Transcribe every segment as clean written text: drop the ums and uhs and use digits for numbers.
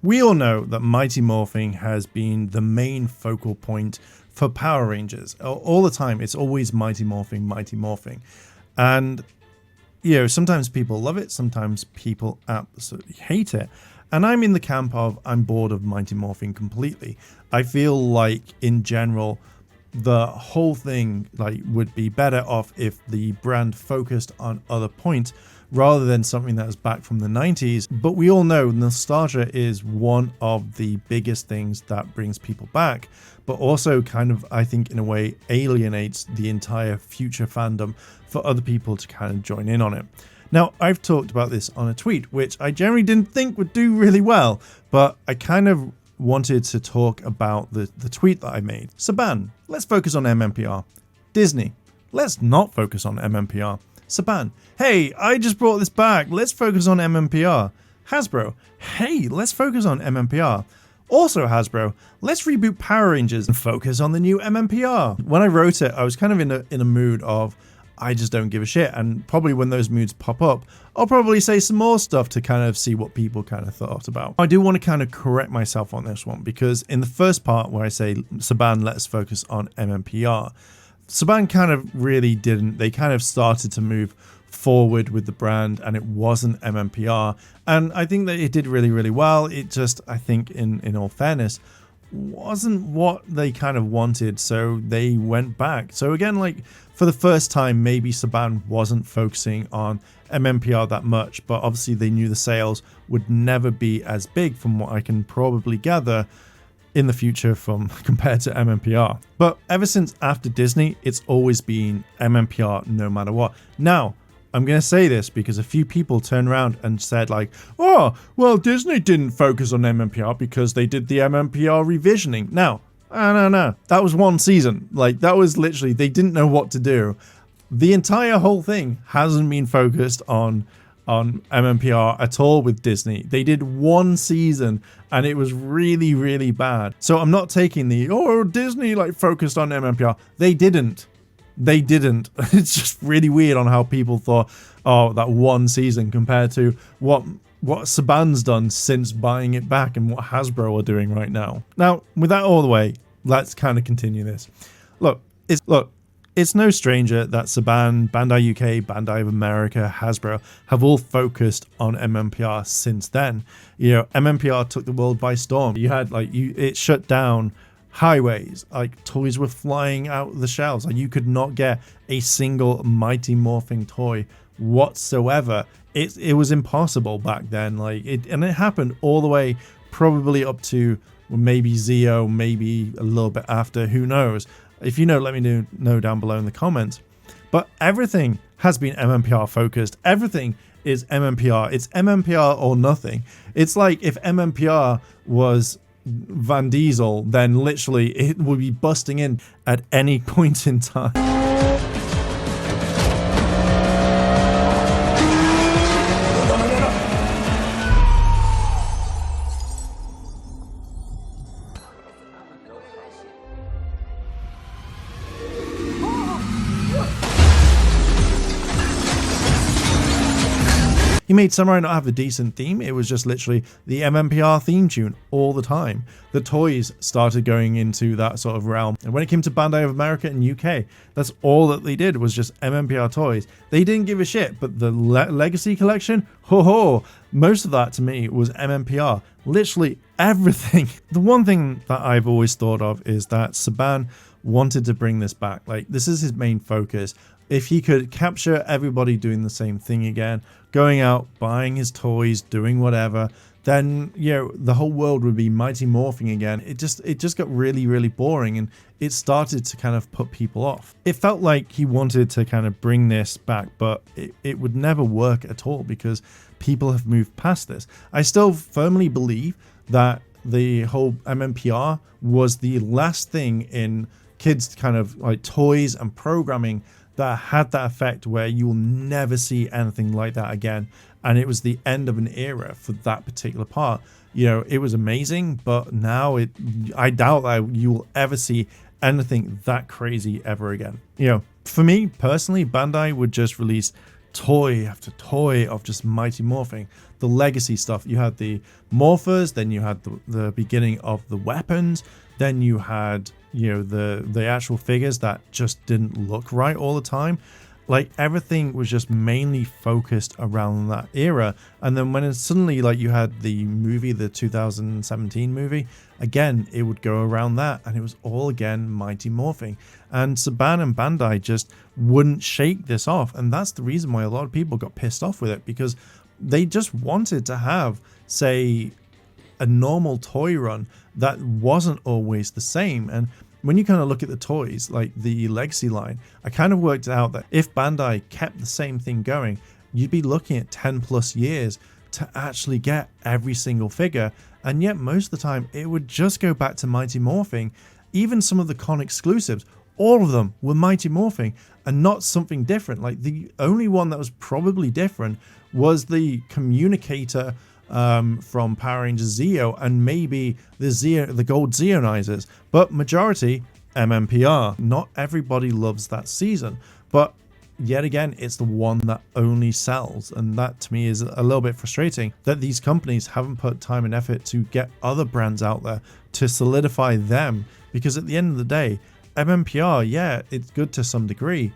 We all know that Mighty Morphin has been the main focal point for Power Rangers. All the time, it's always Mighty Morphin, Mighty Morphin. And, you know, sometimes people love it, sometimes people absolutely hate it. And I'm in the camp of I'm bored of Mighty Morphin completely. I feel like, in general, the whole thing would be better off if the brand focused on other points rather than something that was back from the 90s. But we all know nostalgia is one of the biggest things that brings people back, but also kind of, I think, in a way alienates the entire future fandom for other people to kind of join in on it. Now, I've talked about this on a tweet, which I generally didn't think would do really well, but I kind of wanted to talk about the tweet that I made. Saban, let's focus on MMPR. Disney, let's not focus on MMPR. Saban, hey, I just brought this back. Let's focus on MMPR. Hasbro, hey, let's focus on MMPR. Also Hasbro, let's reboot Power Rangers and focus on the new MMPR. When I wrote it, I was kind of in a mood of I just don't give a shit, and probably when those moods pop up, I'll probably say some more stuff to kind of see what people kind of thought about. I do want to kind of correct myself on this one, because in the first part where I say Saban, let's focus on MMPR, Saban kind of really didn't. They kind of started to move forward with the brand, and it wasn't MMPR, and I think that it did really, really well. It just, I think, in all fairness, wasn't what they kind of wanted, so they went back. So again, like, for the first time, maybe Saban wasn't focusing on MMPR that much, but obviously they knew the sales would never be as big, from what I can probably gather, in the future from compared to MMPR. But ever since after Disney, it's always been MMPR no matter what. Now, I'm going to say this because a few people turned around and said like, oh, well, Disney didn't focus on MMPR because they did the MMPR revisioning. Now, no, that was one season. Like, that was literally, they didn't know what to do. The entire whole thing hasn't been focused on MMPR at all with Disney. They did one season and it was really, really bad. So I'm not taking Disney like focused on MMPR. They didn't. It's just really weird on how people thought, oh, that one season compared to what Saban's done since buying it back and what Hasbro are doing right now. Now, with that all the way, let's kind of continue this. Look, it's no stranger that Saban, Bandai UK, Bandai of America, Hasbro have all focused on MMPR since then. You know, MMPR took the world by storm. You had it shut down highways, like toys were flying out the shelves, like you could not get a single Mighty Morphin toy whatsoever. It was impossible back then, and it happened all the way probably up to maybe Zeo, maybe a little bit after, who knows. If you know, let me know down below in the comments. But everything has been MMPR focused. Everything is MMPR. It's MMPR or nothing. It's like if MMPR was Van Diesel, then literally it would be busting in at any point in time. He made Samurai not have a decent theme. It was just literally the MMPR theme tune all the time. The toys started going into that sort of realm. And when it came to Bandai of America and UK, that's all that they did was just MMPR toys. They didn't give a shit, but the Legacy collection, most of that to me was MMPR. Literally everything. The one thing that I've always thought of is that Saban wanted to bring this back. Like, this is his main focus. If he could capture everybody doing the same thing again, going out, buying his toys, doing whatever, then, you know, the whole world would be Mighty Morphing again. It just got really, really boring, and it started to kind of put people off. It felt like he wanted to kind of bring this back, but it would never work at all because people have moved past this. I still firmly believe that the whole MMPR was the last thing in kids kind of like toys and programming that had that effect where you will never see anything like that again. And it was the end of an era for that particular part. You know, it was amazing, but now I doubt that you will ever see anything that crazy ever again. You know, for me personally, Bandai would just release toy after toy of just Mighty Morphin. The legacy stuff, you had the morphers, then you had the beginning of the weapons, then you had, you know, the actual figures that just didn't look right all the time. Like, everything was just mainly focused around that era. And then when it suddenly, like, you had the movie, the 2017 movie, again, it would go around that, and it was all again Mighty Morphin. And Saban and Bandai just wouldn't shake this off, and that's the reason why a lot of people got pissed off with it, because they just wanted to have, say, a normal toy run that wasn't always the same. And when you kind of look at the toys, like the Legacy line, I kind of worked out that if Bandai kept the same thing going, you'd be looking at 10 plus years to actually get every single figure. And yet most of the time it would just go back to Mighty Morphin. Even some of the con exclusives, all of them were Mighty Morphin and not something different. Like, the only one that was probably different was the communicator from Power Rangers Zeo, and maybe the gold Zeonizers, but majority MMPR. Not everybody loves that season, but yet again, it's the one that only sells, and that to me is a little bit frustrating that these companies haven't put time and effort to get other brands out there to solidify them, because at the end of the day, MMPR, yeah, it's good to some degree,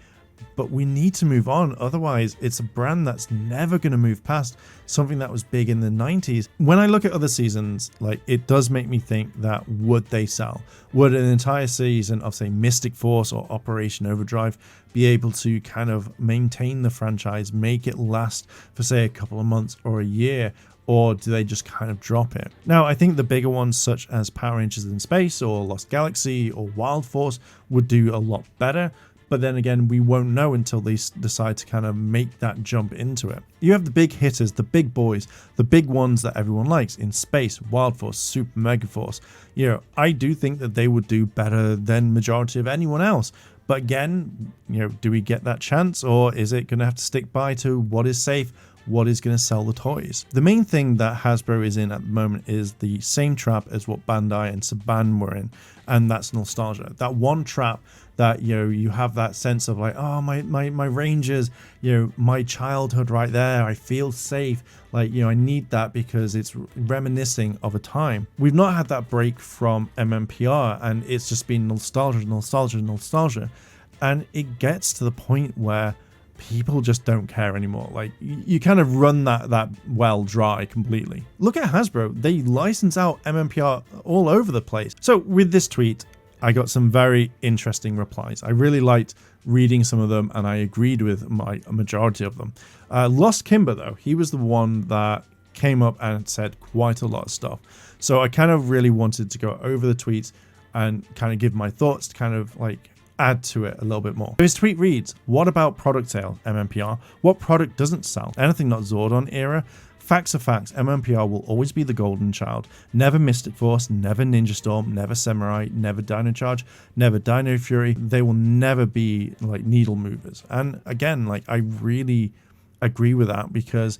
but we need to move on. Otherwise, it's a brand that's never going to move past something that was big in the 90s. When I look at other seasons, like, it does make me think that would they sell? Would an entire season of, say, Mystic Force or Operation Overdrive be able to kind of maintain the franchise, make it last for, say, a couple of months or a year? Or do they just kind of drop it? Now, I think the bigger ones such as Power Rangers in Space or Lost Galaxy or Wild Force would do a lot better. But then again, we won't know until they decide to kind of make that jump into it. You have the big hitters, the big boys, the big ones that everyone likes in Space, Wild Force, Super Mega Force. You know, I do think that they would do better than majority of anyone else. But again, you know, do we get that chance, or is it going to have to stick by to what is safe, what is going to sell the toys? The main thing that Hasbro is in at the moment is the same trap as what Bandai and Saban were in, and that's nostalgia. That one trap that, you know, you have that sense of like, oh, my Rangers, you know, my childhood right there, I feel safe, like, you know, I need that because it's reminiscing of a time. We've not had that break from MMPR, and it's just been nostalgia, and it gets to the point where people just don't care anymore. Like, you kind of run that well dry completely. Look at Hasbro, they license out MMPR all over the place. So with this tweet, I got some very interesting replies. I really liked reading some of them, and I agreed with a majority of them. Lost Kimber, though, he was the one that came up and said quite a lot of stuff. So I kind of really wanted to go over the tweets and kind of give my thoughts to kind of like add to it a little bit more. His tweet reads, what about product sale, MMPR? What product doesn't sell? Anything not Zordon era? Facts are facts, MMPR will always be the golden child. Never Mystic Force, never Ninja Storm, never Samurai, never Dino Charge, never Dino Fury. They will never be like needle movers. And again, like, I really agree with that, because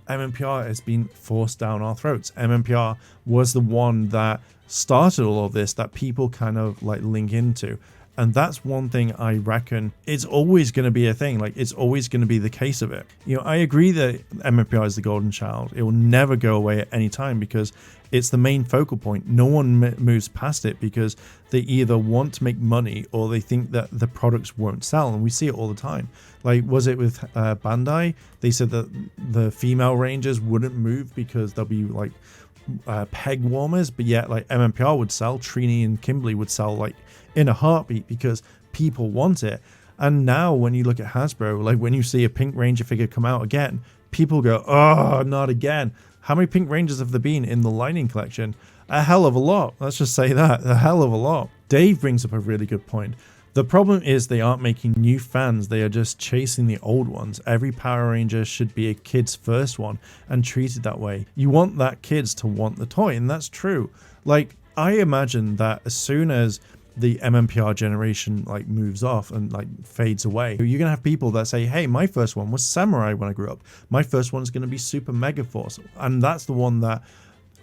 MMPR has been forced down our throats. MMPR was the one that started all of this, that people kind of like link into. And that's one thing I reckon it's always going to be a thing. Like, it's always going to be the case of it. You know, I agree that MMPR is the golden child. It will never go away at any time, because it's the main focal point. No one moves past it, because they either want to make money or they think that the products won't sell. And we see it all the time. Like, was it with Bandai? They said that the female Rangers wouldn't move because they'll be like peg warmers, but yet like MMPR would sell, Trini and Kimberly would sell like in a heartbeat because people want it. And now when you look at Hasbro, like when you see a Pink Ranger figure come out again, people go, oh, not again. How many Pink Rangers have there been in the Lightning collection? A hell of a lot. Let's just say that, a hell of a lot. Dave brings up a really good point. The problem is they aren't making new fans, they are just chasing the old ones. Every Power Ranger should be a kid's first one and treated that way. You want that kids to want the toy, and that's true. Like, I imagine that as soon as the MMPR generation like moves off and like fades away, you're gonna have people that say, hey, my first one was Samurai when I grew up. My first one's gonna be Super Mega Force, and that's the one that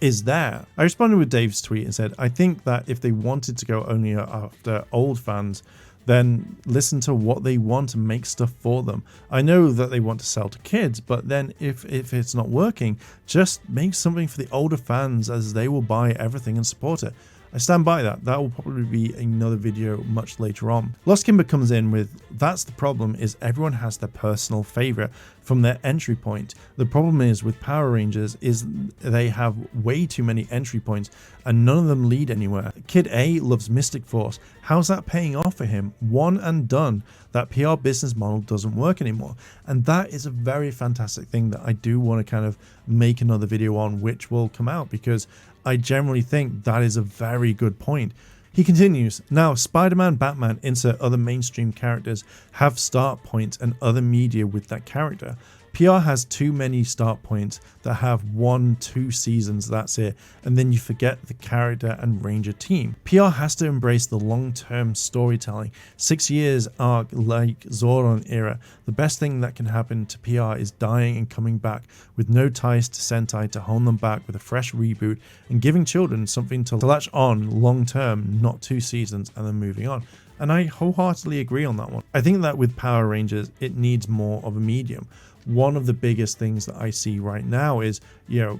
is there. I responded with Dave's tweet and said, I think that if they wanted to go only after old fans, then listen to what they want and make stuff for them. I know that they want to sell to kids, but then if it's not working, just make something for the older fans, as they will buy everything and support it. I stand by that. That will probably be another video much later on. Lost Kimber comes in with, that's the problem, is everyone has their personal favorite from their entry point. The problem is with Power Rangers is they have way too many entry points and none of them lead anywhere. Kid A loves Mystic Force. How's that paying off for him? One and done. That PR business model doesn't work anymore. And that is a very fantastic thing that I do want to kind of make another video on, which will come out, because I generally think that is a very good point. He continues, now Spider-Man, Batman, insert other mainstream characters, have start points and other media with that character. PR has too many start points that have 1-2 seasons, that's it, and then you forget the character and Ranger team. PR has to embrace the long-term storytelling. 6 years arc like Zordon era. The best thing that can happen to PR is dying and coming back with no ties to Sentai to hold them back with a fresh reboot and giving children something to latch on long-term, not 2 seasons and then moving on. And I wholeheartedly agree on that one. I think that with Power Rangers, it needs more of a medium. One of the biggest things that I see right now is,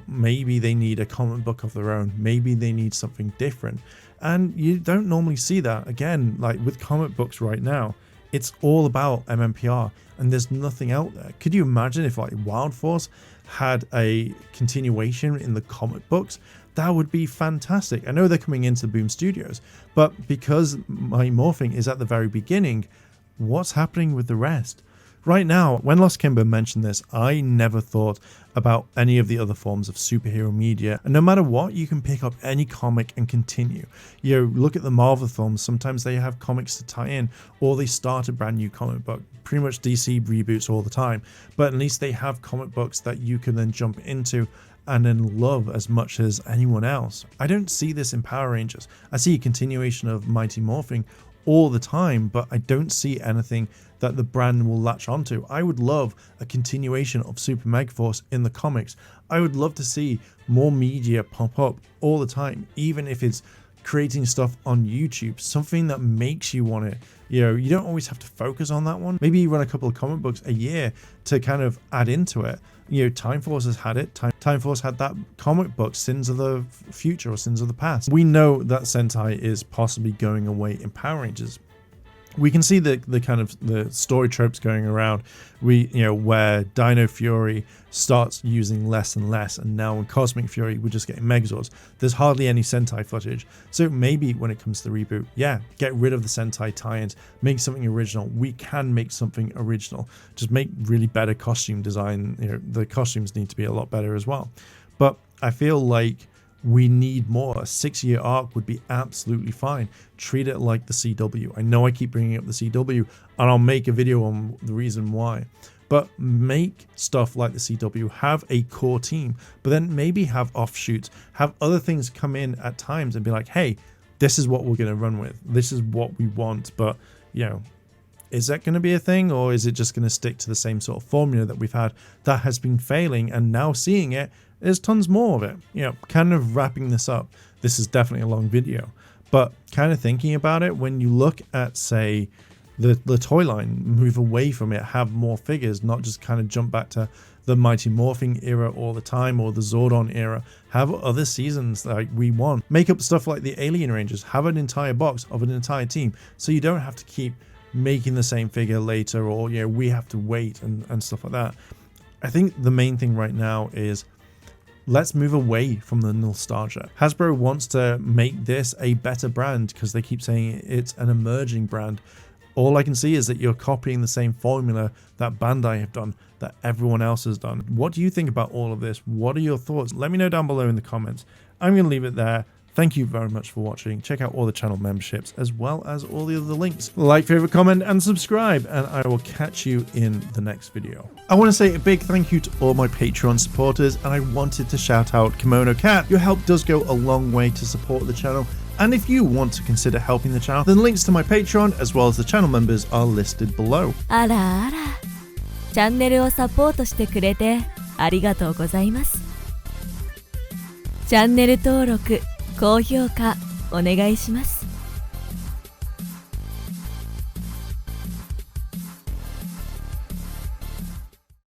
maybe they need a comic book of their own. Maybe they need something different. And you don't normally see that. Again, like with comic books right now, it's all about MMPR and there's nothing out there. Could you imagine if like Wild Force had a continuation in the comic books? That would be fantastic. I know they're coming into Boom Studios, but because Mighty Morphing is at the very beginning, what's happening with the rest? Right now, when Lost Kimber mentioned this, I never thought about any of the other forms of superhero media. And no matter what, you can pick up any comic and continue. Look at the Marvel films. Sometimes they have comics to tie in, or they start a brand new comic book. Pretty much DC reboots all the time, but at least they have comic books that you can then jump into and then love as much as anyone else. I don't see this in Power Rangers. I see a continuation of Mighty Morphing all the time, but I don't see anything that the brand will latch onto. I would love a continuation of Super Megaforce in the comics. I would love to see more media pop up all the time, even if it's creating stuff on YouTube, something that makes you want it. You don't always have to focus on that one. Maybe you run a couple of comic books a year to kind of add into it. Time Force has had it. Time Force had that comic book, Sins of the Future or Sins of the Past. We know that Sentai is possibly going away in Power Rangers. We can see the kind of the story tropes going around. Where Dino Fury starts using less and less, and now in Cosmic Fury we're just getting Megazords. There's hardly any Sentai footage. So maybe when it comes to the reboot, get rid of the Sentai tie-ins, make something original. We can make something original. Just make really better costume design. The costumes need to be a lot better as well. But I feel like we need more. A 6-year arc would be absolutely fine. Treat it like the CW. I know I keep bringing up the CW, and I'll make a video on the reason why. But make stuff like the CW, have a core team, but then maybe have offshoots, have other things come in at times and be like, hey, this is what we're going to run with. This is what we want. But, is that going to be a thing, or is it just going to stick to the same sort of formula that we've had that has been failing, and now seeing it, there's tons more of it. Kind of wrapping this up. This is definitely a long video, but kind of thinking about it, when you look at, say, the toy line, move away from it, have more figures, not just kind of jump back to the Mighty Morphing era all the time, or the Zordon era. Have other seasons like we want. Make up stuff like the Alien Rangers. Have an entire box of an entire team, so you don't have to keep making the same figure later, or we have to wait and stuff like that. I think the main thing right now is, let's move away from the nostalgia. Hasbro wants to make this a better brand because they keep saying it's an emerging brand. All I can see is that you're copying the same formula that Bandai have done, that everyone else has done. What do you think about all of this? What are your thoughts? Let me know down below in the comments. I'm going to leave it there. Thank you very much for watching. Check out all the channel memberships as well as all the other links. Like, favorite, comment, and subscribe, and I will catch you in the next video. I want to say a big thank you to all my Patreon supporters, and I wanted to shout out Kimono Cat. Your help does go a long way to support the channel, and if you want to consider helping the channel, then links to my Patreon as well as the channel members are listed below. あらあら、チャンネルをサポートしてくれてありがとうございます。チャンネル登録、高評価お願いします。